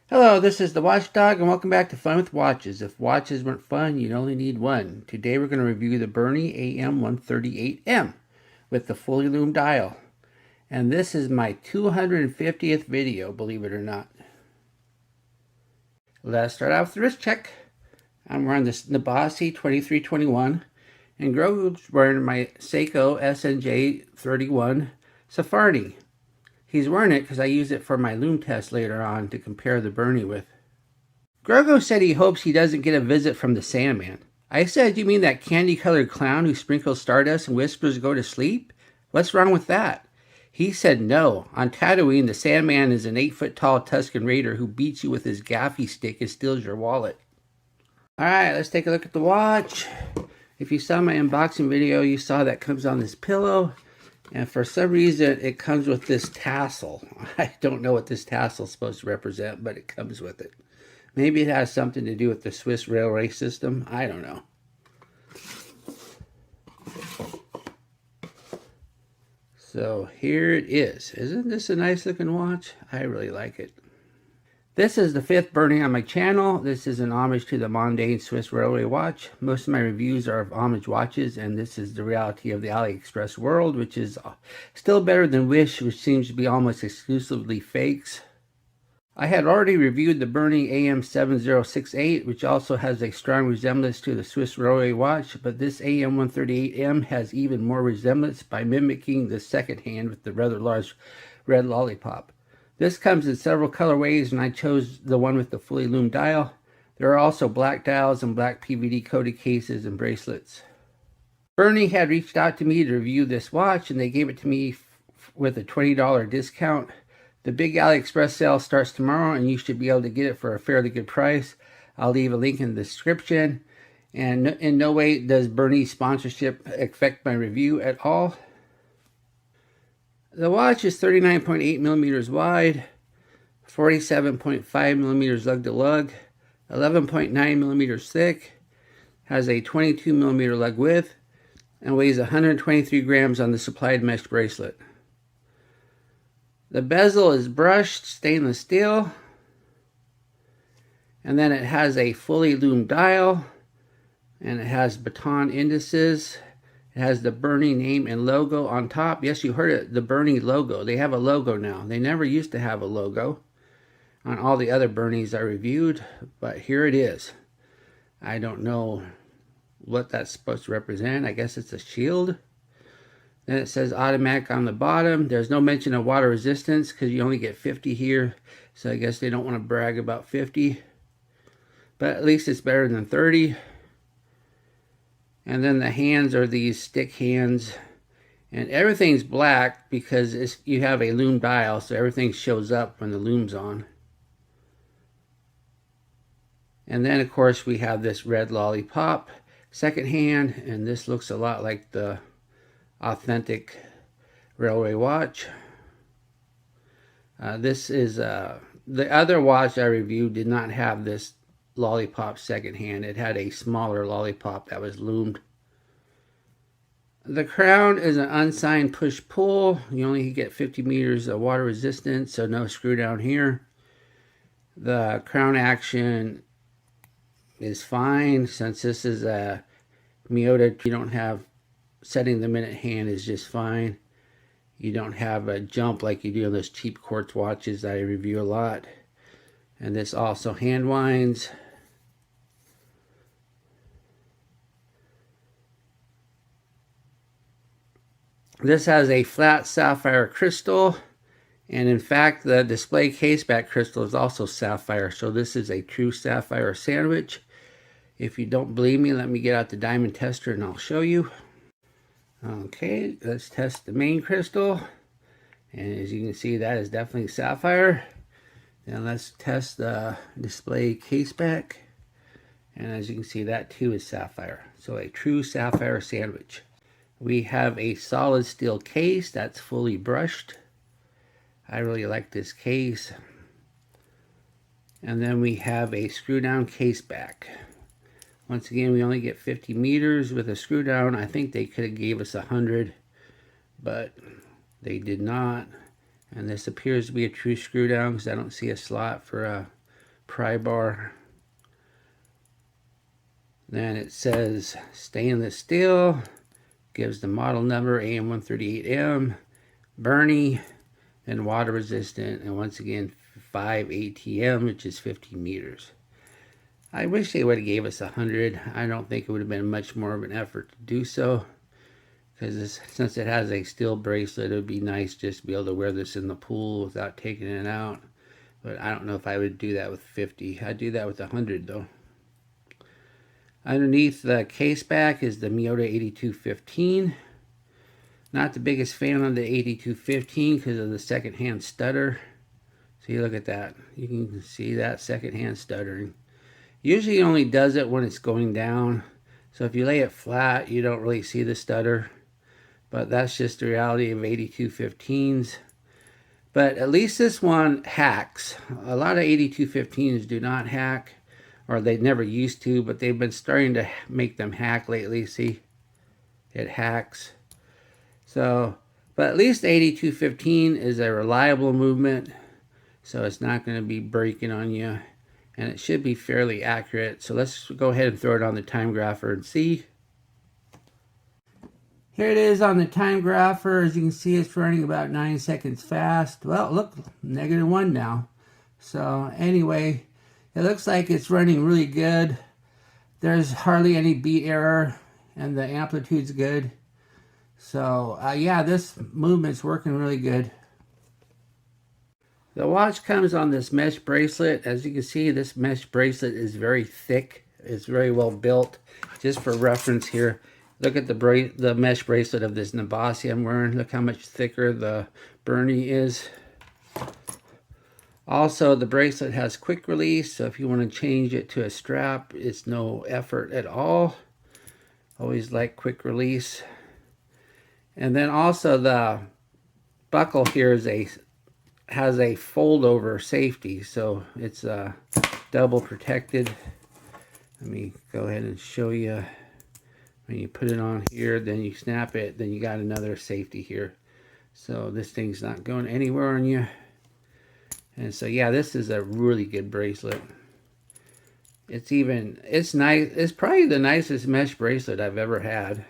Hello, this is the Watchdog, and welcome back to Fun with Watches. If watches weren't fun, you'd only need one. Today we're going to review the Berny AM138M with the fully loomed dial. And this is my 250th video, believe it or not. Let's start out with the wrist check. I'm wearing this Nabasi 2321, and Grogu's wearing my Seiko SNJ31 Safari. He's wearing it because I use it for my loom test later on to compare the Berny with. Grogu said he hopes he doesn't get a visit from the Sandman. I said, you mean that candy-colored clown who sprinkles stardust and whispers go to sleep? What's wrong with that? He said no. On Tatooine, the Sandman is an 8-foot-tall Tusken Raider who beats you with his gaffy stick and steals your wallet. Alright, let's take a look at the watch. If you saw my unboxing video, you saw that comes on this pillow. And for some reason, it comes with this tassel. I don't know what this tassel is supposed to represent, but it comes with it. Maybe it has something to do with the Swiss railway system. I don't know. So here it is. Isn't this a nice looking watch? I really like it. This is the 5th Berny on my channel. This is an homage to the mundane Swiss railway watch. Most of my reviews are of homage watches, and this is the reality of the AliExpress world, which is still better than Wish, which seems to be almost exclusively fakes. I had already reviewed the Berny AM7068, which also has a strong resemblance to the Swiss railway watch, but this AM138M has even more resemblance by mimicking the second hand with the rather large red lollipop. This comes in several colorways, and I chose the one with the fully loomed dial. There are also black dials and black PVD coated cases and bracelets. Berny had reached out to me to review this watch, and they gave it to me with a $20 discount. The big AliExpress sale starts tomorrow, and you should be able to get it for a fairly good price. I'll leave a link in the description. And in no way does Berny's sponsorship affect my review at all. The watch is 39.8 millimeters wide, 47.5 millimeters lug to lug, 11.9 millimeters thick, has a 22 millimeter lug width, and weighs 123 grams on the supplied mesh bracelet. The bezel is brushed stainless steel, and then it has a fully loomed dial, and it has baton indices. It has the Berny name and logo on top. Yes, you heard it, the Berny logo. They have a logo now. They never used to have a logo on all the other Bernys I reviewed, but here it is. I don't know what that's supposed to represent. I guess it's a shield. Then it says automatic on the bottom. There's no mention of water resistance because you only get 50 here, so I guess they don't want to brag about 50. But at least it's better than 30. And then the hands are these stick hands, and everything's black because you have a loom dial, so everything shows up when the loom's on. And then of course we have this red lollipop second hand, and this looks a lot like the authentic railway watch. This is the other watch I reviewed did not have this lollipop second hand. It had a smaller lollipop that was loomed. The crown is an unsigned push-pull. You only get 50 meters of water resistance, so no screw down here. The crown action is fine since this is a MIYOTA. You don't have setting the minute hand is just fine. You don't have a jump like you do on those cheap quartz watches that I review a lot. And this also hand winds. This has a flat sapphire crystal, and in fact the display case back crystal is also sapphire, so this is a true sapphire sandwich. If you don't believe me, let me get out the diamond tester and I'll show you. Okay, let's test the main crystal, and as you can see, that is definitely sapphire. Then let's test the display case back, and as you can see, that too is sapphire. So a true sapphire sandwich. We have a solid steel case that's fully brushed. I really like this case. And then we have a screw down case back. Once again, we only get 50 meters with a screw down. I think they could have gave us 100, but they did not. And this appears to be a true screw down because I don't see a slot for a pry bar. Then it says stainless steel, gives the model number AM138M, Berny, and water resistant, and once again 5 ATM, which is 15 meters. I wish they would have gave us 100. I don't think it would have been much more of an effort to do so, because since it has a steel bracelet, it would be nice just to be able to wear this in the pool without taking it out. But I don't know if I would do that with 50. I'd do that with 100 though. Underneath the case back is the MIYOTA 8215. Not the biggest fan of the 8215 because of the secondhand stutter. See, look at that. You can see that secondhand stuttering. Usually it only does it when it's going down. So if you lay it flat, you don't really see the stutter. But that's just the reality of 8215s. But at least this one hacks. A lot of 8215s do not hack, or they never used to, but they've been starting to make them hack lately. See, it hacks. So, but at least 8215 is a reliable movement, so it's not going to be breaking on you, and it should be fairly accurate. So let's go ahead and throw it on the time grapher and see. Here it is on the time grapher. As you can see, it's running about 9 seconds fast. Well, look, -1 now. So anyway, it looks like it's running really good. There's hardly any beat error, and the amplitude's good. So yeah, this movement's working really good. The watch comes on this mesh bracelet. As you can see, this mesh bracelet is very thick. It's very well built. Just for reference here, look at the mesh bracelet of this Nabasi I'm wearing. Look how much thicker the Berny is. Also, the bracelet has quick release, so if you want to change it to a strap, it's no effort at all. Always like quick release. And then also the buckle here has a fold over safety, so it's double protected. Let me go ahead and show you. When you put it on here, then you snap it, then you got another safety here. So this thing's not going anywhere on you. And so yeah, this is a really good bracelet. It's nice. It's probably the nicest mesh bracelet I've ever had.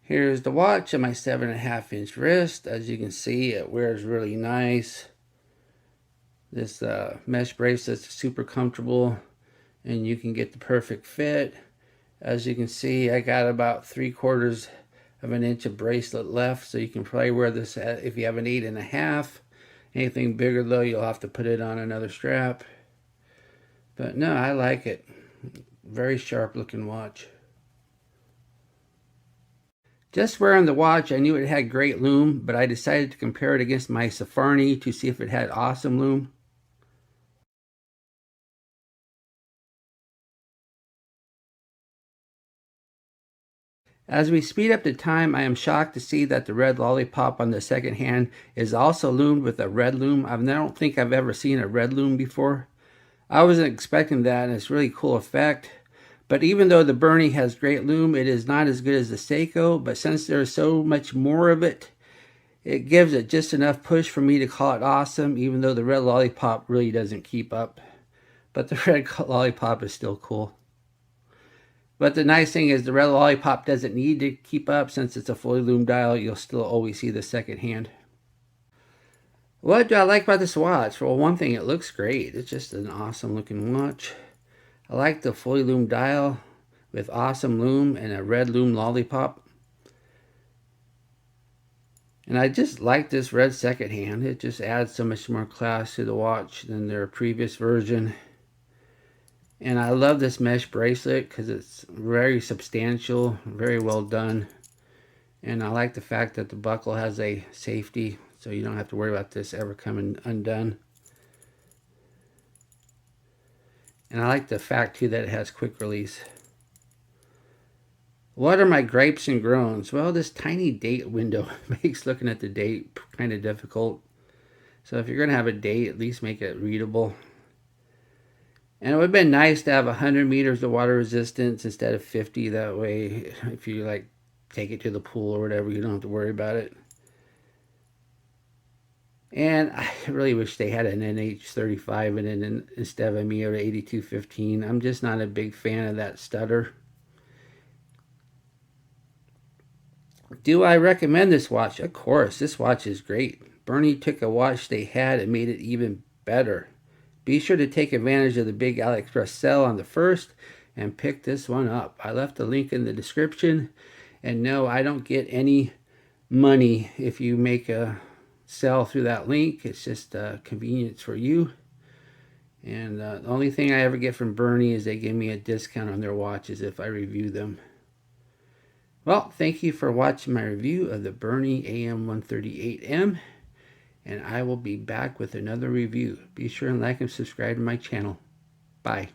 Here's the watch on my 7.5-inch wrist. As you can see, it wears really nice. This mesh bracelet's super comfortable, and you can get the perfect fit. As you can see, I got about 3/4 of an inch of bracelet left, so you can probably wear this if you have an 8.5. Anything bigger though, you'll have to put it on another strap. But no, I like it. Very sharp looking watch. Just wearing the watch, I knew it had great lume, but I decided to compare it against my Stuttering to see if it had awesome lume. As we speed up the time, I am shocked to see that the red lollipop on the second hand is also lumed with a red lume. I don't think I've ever seen a red lume before. I wasn't expecting that, and it's a really cool effect. But even though the Berny has great lume, it is not as good as the Seiko. But since there's so much more of it, it gives it just enough push for me to call it awesome, even though the red lollipop really doesn't keep up. But the red lollipop is still cool. But the nice thing is the red lollipop doesn't need to keep up. Since it's a fully lumed dial, you'll still always see the second hand. What do I like about this watch? Well, one thing, it looks great. It's just an awesome looking watch. I like the fully lumed dial with awesome lume and a red lume lollipop. And I just like this red second hand. It just adds so much more class to the watch than their previous version. And I love this mesh bracelet because it's very substantial, very well done. And I like the fact that the buckle has a safety, so you don't have to worry about this ever coming undone. And I like the fact too that it has quick release. What are my gripes and groans? Well, this tiny date window makes looking at the date kind of difficult. So if you're going to have a date, at least make it readable. And it would have been nice to have 100 meters of water resistance instead of 50. That way, if you take it to the pool or whatever, you don't have to worry about it. And I really wish they had an NH35 in it instead of a MIYOTA 8215. I'm just not a big fan of that stutter. Do I recommend this watch? Of course, this watch is great. Bernie took a watch they had and made it even better. Be sure to take advantage of the big AliExpress sale on the 1st and pick this one up. I left a link in the description. And no, I don't get any money if you make a sell through that link. It's just convenience for you. And the only thing I ever get from Bernie is they give me a discount on their watches if I review them. Well, thank you for watching my review of the Berny AM138M, and I will be back with another review. Be sure and like and subscribe to my channel. Bye.